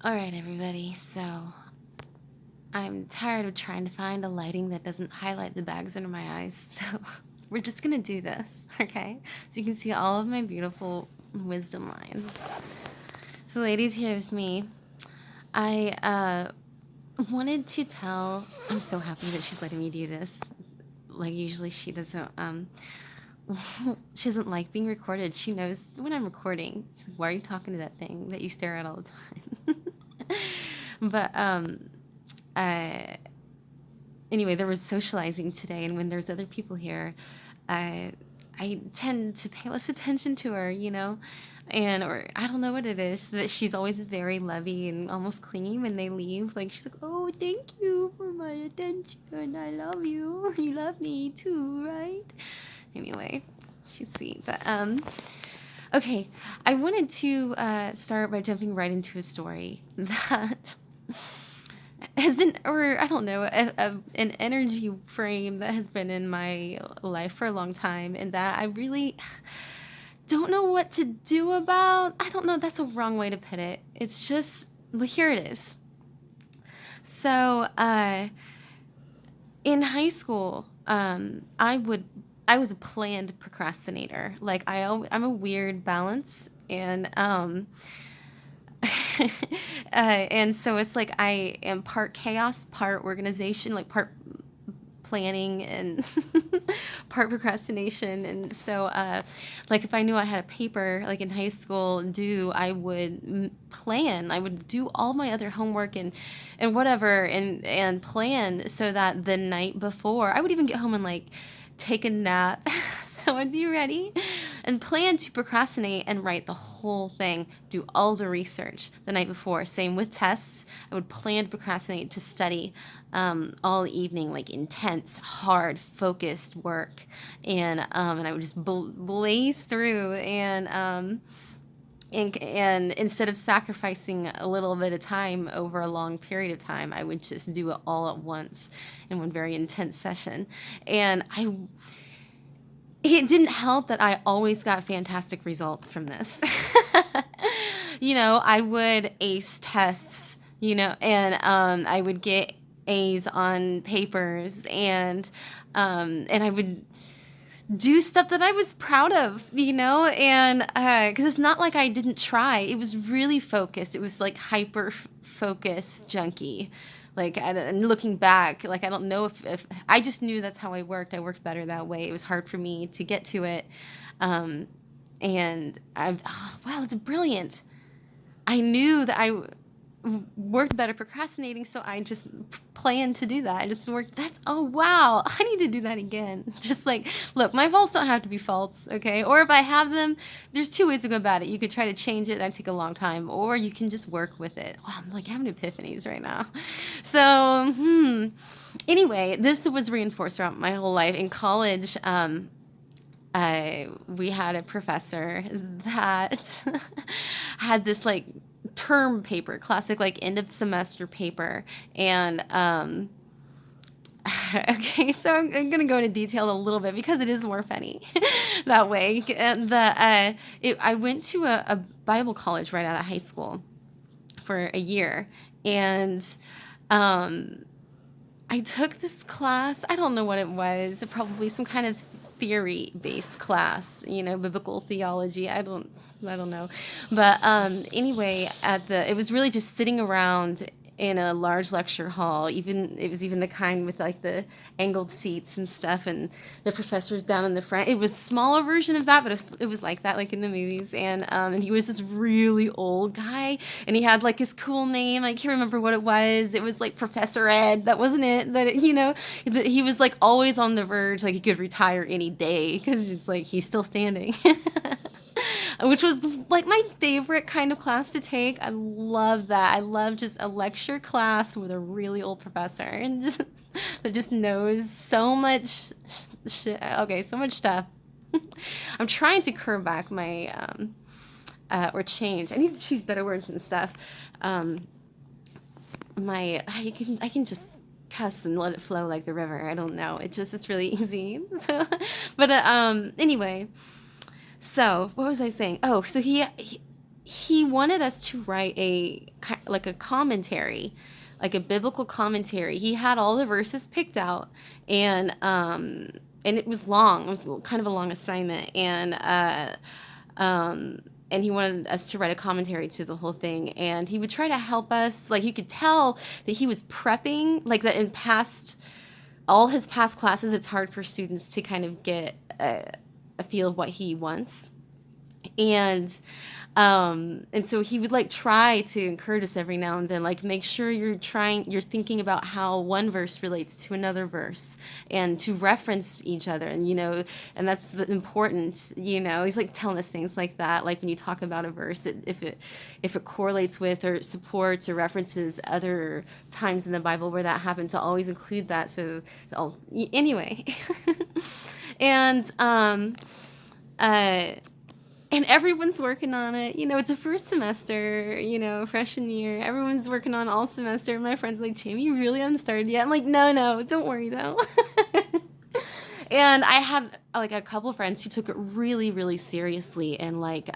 All right, everybody. So I'm tired of trying to find a lighting that doesn't highlight the bags under my eyes. So we're just going to do this, okay? So you can see all of my beautiful wisdom lines. So, ladies, here with me. I wanted to tell, I'm so happy that she's letting me do this. Like, usually she doesn't. She doesn't like being recorded. She knows when I'm recording. She's like, "Why are you talking to that thing that you stare at all the time?" But uh, anyway, there was socializing today, and when there's other people here, I I tend to pay less attention to her, and or I don't know what it is, that she's always very lovey and almost clingy when they leave. Like she's like, "Oh, thank you for my attention. I love you. You love me too, right?" Anyway, she's sweet, but okay. I wanted to start by jumping right into a story that has been, or I don't know, an energy frame that has been in my life for a long time, and that I really don't know what to do about. I don't know. That's a wrong way to put it. It's just, well, here it is. So, in high school, I was a planned procrastinator. Like I'm a weird balance, and so it's like I am part chaos, part organization, like part planning and part procrastination. And so, like if I knew I had a paper, like in high school due, I would plan. I would do all my other homework and whatever, and plan so that the night before, I would even get home and like take a nap. So I'd be ready and plan to procrastinate and write the whole thing, do all the research the night before. Same with tests. I would plan to procrastinate to study all evening, like intense, hard, focused work. And I would just blaze through and instead of sacrificing a little bit of time over a long period of time, I would just do it all at once in one very intense session. And it didn't help that I always got fantastic results from this. I would ace tests, and I would get A's on papers, and I would do stuff that I was proud of, and because it's not like I didn't try. It was really focused. It was like hyper focus junkie. Like, and looking back, like I don't know if I just knew that's how I worked. I worked better that way. It was hard for me to get to it, um, and wow, it's brilliant. I knew that I worked better procrastinating, so I just planned to do that. I just worked. Oh wow, I need to do that again. Just like, look, my faults don't have to be faults, okay? Or if I have them, there's two ways to go about it. You could try to change it, that'd take a long time, or you can just work with it. Wow, I'm like having epiphanies right now. So, anyway, this was reinforced throughout my whole life. In college, we had a professor that had this like term paper, classic like end of semester paper, and okay, so I'm gonna go into detail a little bit because it is more funny that way. And I went to a Bible college right out of high school for a year, and um, I took this class. I don't know what it was. Probably some kind of theory-based class, biblical theology. I don't know. But anyway, it was really just sitting around in a large lecture hall. It was even the kind with like the angled seats and stuff, and the professor's down in the front. It was a smaller version of that, but it was like that, like in the movies. And he was this really old guy, and he had like his cool name. I can't remember what it was. It was like Professor Ed. That wasn't it. That he was like always on the verge, like he could retire any day because it's like he's still standing. Which was like my favorite kind of class to take. I love that. I love just a lecture class with a really old professor and just that just knows so much shit. Okay, so much stuff. I'm trying to curb back my or change. I need to choose better words and stuff. Um, I can just cuss and let it flow like the river. I don't know. It's really easy. So, but anyway. So what was I saying? Oh, so he wanted us to write like a commentary, like a biblical commentary. He had all the verses picked out, and it was long. It was kind of a long assignment, um, and he wanted us to write a commentary to the whole thing. And he would try to help us. Like, you could tell that he was prepping, like that in all his past classes. It's hard for students to kind of get a feel of what he wants. And so he would like try to encourage us every now and then, like, make sure you're thinking about how one verse relates to another verse, and to reference each other. And and that's important. He's like telling us things like that, like when you talk about a verse, if it correlates with or supports or references other times in the Bible where that happened, to always include that. So anyway. and uh and everyone's working on it. It's a first semester, freshman year. Everyone's working on all semester. My friend's like, Jamie, you really haven't started yet? I'm like, no, don't worry though. And I had like a couple friends who took it really, really seriously, and like,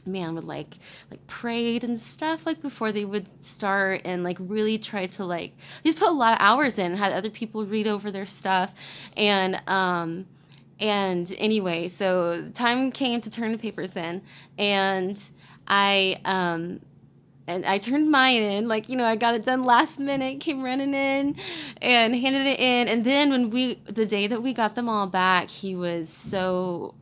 would like prayed and stuff like before they would start, and like really tried to like just put a lot of hours in, had other people read over their stuff. And anyway, so time came to turn the papers in, and I turned mine in. Like, I got it done last minute, came running in and handed it in. And then the day that we got them all back, he was so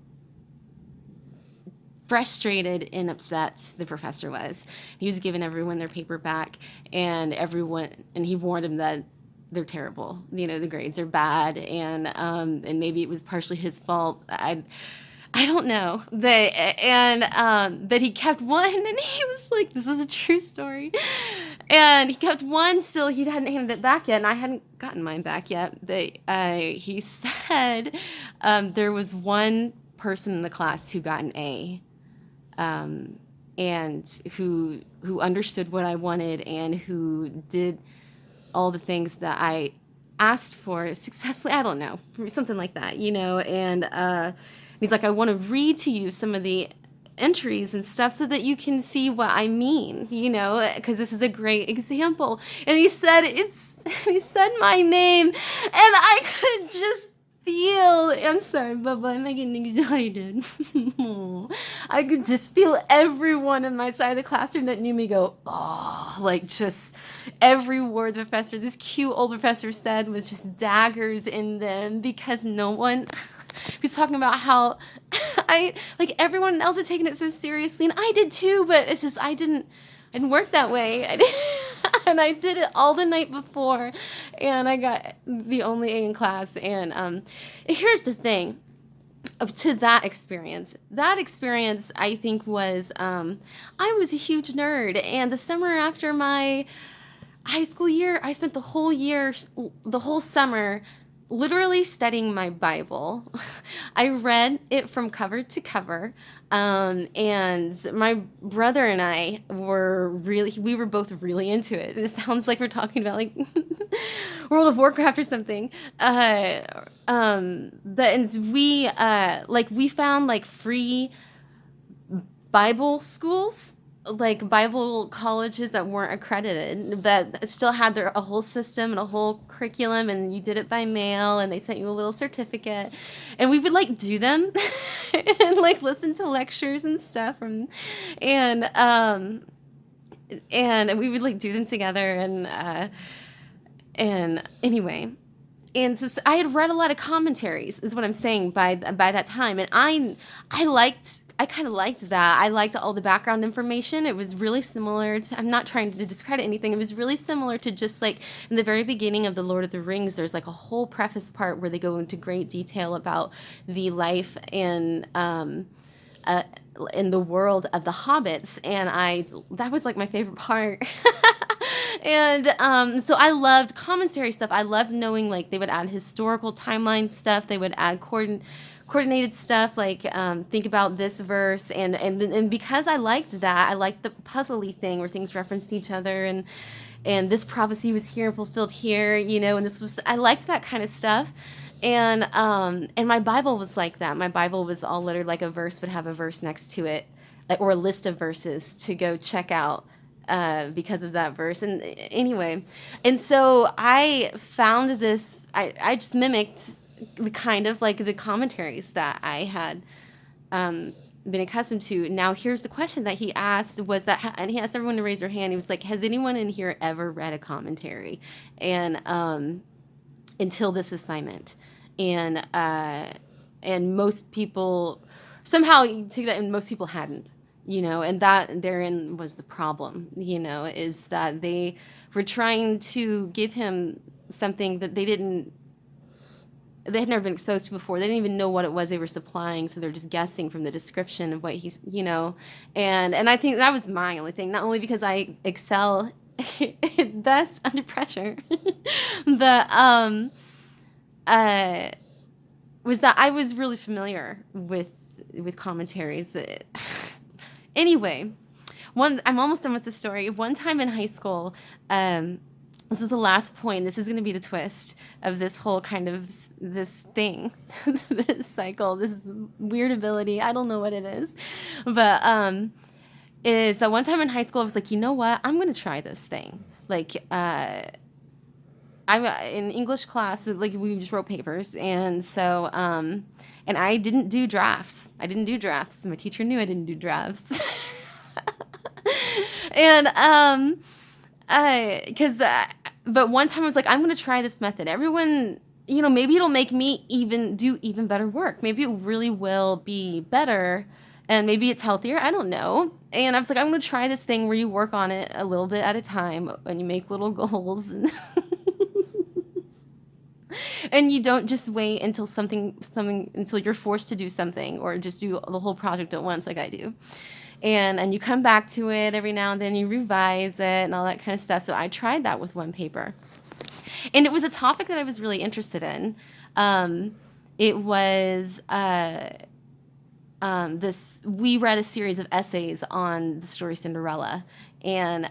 frustrated and upset, the professor was. He was giving everyone their paper back, and he warned them that they're terrible. The grades are bad, and maybe it was partially his fault. I don't know. But he kept one, and he was like, this is a true story. And he kept one still. He hadn't handed it back yet, and I hadn't gotten mine back yet. He said there was one person in the class who got an A, and who understood what I wanted, and who did all the things that I asked for successfully. I don't know, something like that, and he's like, I want to read to you some of the entries and stuff so that you can see what I mean, because this is a great example. And he said my name, and I could just feel, I'm sorry, Bubba, am I getting excited? I could just feel everyone on my side of the classroom that knew me go, oh, like just every word the professor, this cute old professor, said was just daggers in them, because no one was talking about how everyone else had taken it so seriously, and I did too, but it's just I didn't work that way. And I did it all the night before, and I got the only A in class. And here's the thing. To that experience, I think was, I was a huge nerd, and the summer after my high school year, I spent the whole summer literally studying my Bible. I read it from cover to cover. And my brother and I we were both really into it. It sounds like we're talking about like World of Warcraft or something. We found like free Bible schools, like Bible colleges that weren't accredited, that still had a whole system and a whole curriculum, and you did it by mail, and they sent you a little certificate, and we would like do them and like listen to lectures and stuff and we would like do them together, and anyway. And so I had read a lot of commentaries, is what I'm saying, by that time. And I kind of liked that. I liked all the background information. It was really similar to, I'm not trying to discredit anything. It was really similar to just like in the very beginning of The Lord of the Rings, there's like a whole preface part where they go into great detail about the life in the world of the hobbits. And that was like my favorite part. And so I loved commentary stuff. I loved knowing, like, they would add historical timeline stuff. They would add coordinated stuff, like think about this verse. And because I liked that, I liked the puzzly thing where things referenced each other, and this prophecy was here and fulfilled here, and I liked that kind of stuff. And my Bible was like that. My Bible was all lettered, like a verse would have a verse next to it. or a list of verses to go check out because of that verse. And anyway, and so I found this, I just mimicked the kind of like the commentaries that I had been accustomed to. Now, here's the question that he asked was that, and he asked everyone to raise their hand. He was like, has anyone in here ever read a commentary? And until this assignment. And most people, somehow you take that, and most people hadn't, and that therein was the problem, is that they were trying to give him something that they had never been exposed to before. They didn't even know what it was they were supplying, so they're just guessing from the description of what he's, and I think that was my only thing, not only because I excel best under pressure, but was that I was really familiar with commentaries. Anyway, I'm almost done with the story. One time in high school, this is the last point. This is going to be the twist of this whole kind of this thing, this cycle, this weird ability. I don't know what it is, but is that one time in high school I was like, you know what? I'm going to try this thing. Like, I'm in English class, like we just wrote papers, and so and I didn't do drafts. My teacher knew I didn't do drafts, and but one time I was like, I'm gonna try this method. Everyone, maybe it'll make me do even better work. Maybe it really will be better, and maybe it's healthier. I don't know. And I was like, I'm gonna try this thing where you work on it a little bit at a time, and you make little goals, and and you don't just wait until until you're forced to do something, or just do the whole project at once like I do. And you come back to it every now and then, you revise it and all that kind of stuff. So I tried that with one paper. And it was a topic that I was really interested in. It was we read a series of essays on the story Cinderella. And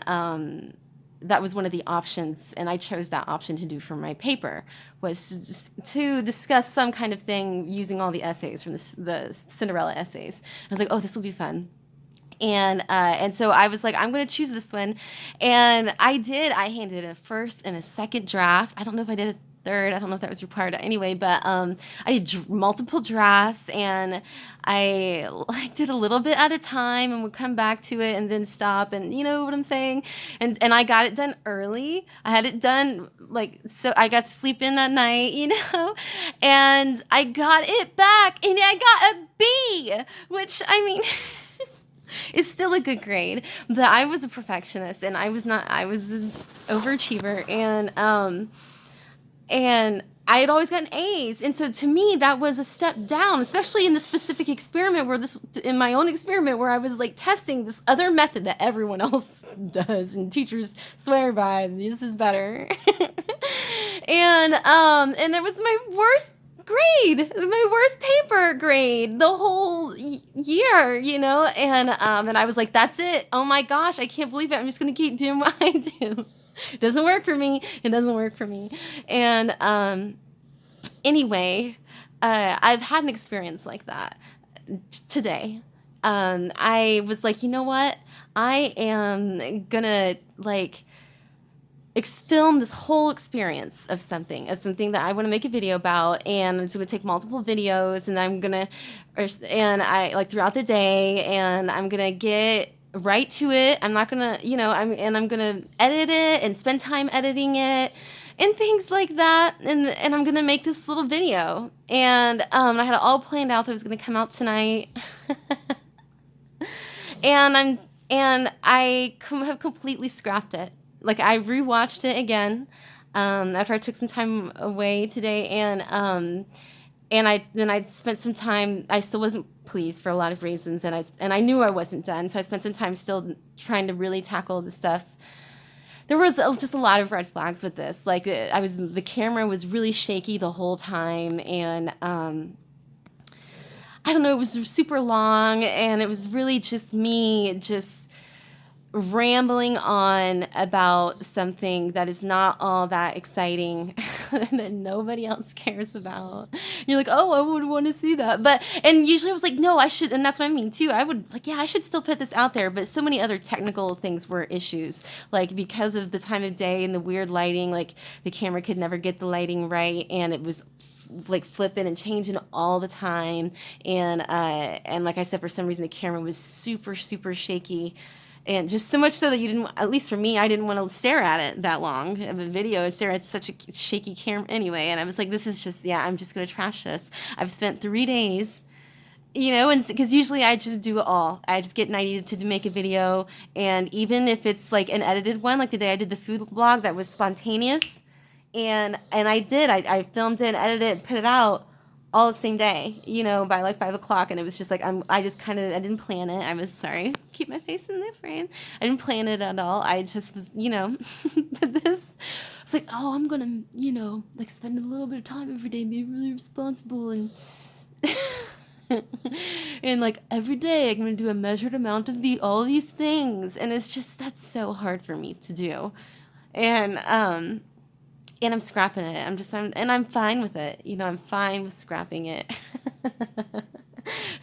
that was one of the options, and I chose that option to do for my paper, was to discuss some kind of thing using all the essays from the Cinderella essays. I was like, oh, this will be fun. And so I was like, I'm going to choose this one. And I did. I handed in a first and a second draft. I don't know if I did a third. I don't know if that was required anyway, but I did multiple drafts, and I did a little bit at a time and would come back to it and then stop, and you know what I'm saying? And I got it done early. I had it done so I got to sleep in that night, and I got it back, and I got a B, which, I mean, it's still a good grade, but I was a perfectionist, and I was this overachiever, and I had always gotten A's. And so to me, that was a step down, especially in the specific experiment in my own experiment where I was testing this other method that everyone else does and teachers swear by. This is better. And it was my worst grade, my worst paper grade the whole year, and I was like, that's it. Oh my gosh, I can't believe it. I'm just going to keep doing what I do. It doesn't work for me. And anyway, I've had an experience like that today. I was like, you know what? I am gonna film this whole experience of something that I want to make a video about, and it's going to take multiple videos, and I throughout the day, and I'm going to get right to it. I'm not gonna, I'm gonna edit it and spend time editing it and things like that. And I'm gonna make this little video. And I had it all planned out that it was gonna come out tonight. and I have completely scrapped it. I rewatched it again after I took some time away today, and I spent some time. I still wasn't pleased for a lot of reasons, and I knew I wasn't done, so I spent some time still trying to really tackle the stuff. There was just a lot of red flags with this. The camera was really shaky the whole time, and I don't know, it was super long, and it was really just me just rambling on about something that is not all that exciting. that nobody else cares about. You're like, oh, I would want to see that. And usually I was like, no, I should. And that's what I mean too. I would like, yeah, I should still put this out there. But so many other technical things were issues. Like because of the time of day and the weird lighting, like the camera could never get the lighting right. And it was like flipping and changing all the time. And like I said, for some reason, the camera was super, super shaky. And just so much so that you didn't, at least for me, I didn't want to stare at it that long of a video and stare at such a shaky camera anyway. And I was like, this is just, yeah, I'm just going to trash this. I've spent 3 days, you know, and because usually I just do it all. I just get an idea to make a video. And even if it's like an edited one, like the day I did the food vlog, that was spontaneous. And I filmed it and edited it and put it out all the same day, you know, by like 5 o'clock. And it was just like, I didn't plan it. I was sorry. Keep my face in the frame. I didn't plan it at all. I just was, you know, but this, it's like, oh, I'm going to, you know, like spend a little bit of time every day, be really responsible and, and like every day I'm going to do a measured amount of all these things. And it's just, that's so hard for me to do. And I'm scrapping it. I'm fine with it. You know, I'm fine with scrapping it.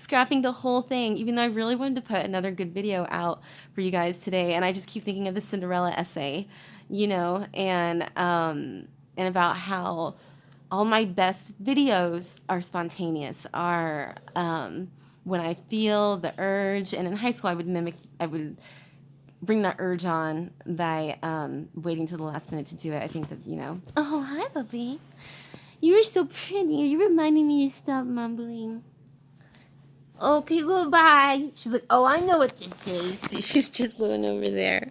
Scrapping the whole thing, even though I really wanted to put another good video out for you guys today. And I just keep thinking of the Cinderella essay, you know, and about how all my best videos are spontaneous, are when I feel the urge. And in high school, I would bring that urge on by waiting till the last minute to do it. I think that's, you know. Oh, hi, Bubby. You are so pretty. Are you reminding me to stop mumbling? Okay, goodbye. She's like, oh, I know what this is. See, she's just going over there.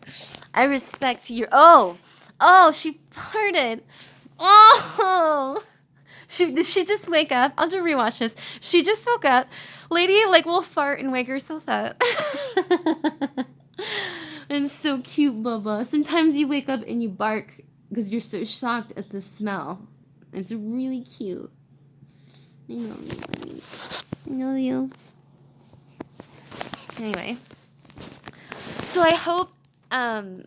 I respect your... Oh, she farted. Oh, did she just wake up? I'll do rewatch this. She just woke up. Lady, like, will fart and wake herself up. And so cute, Bubba. Sometimes you wake up and you bark because you're so shocked at the smell. It's really cute. I know you, buddy. I know you. Anyway. So I hope I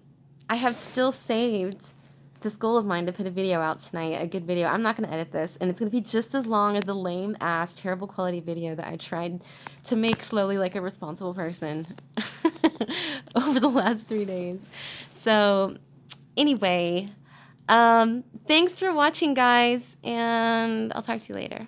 have still saved this goal of mine to put a video out tonight, a good video. I'm not going to edit this, and it's going to be just as long as the lame-ass, terrible quality video that I tried to make slowly like a responsible person over the last 3 days. So, anyway, thanks for watching, guys, and I'll talk to you later.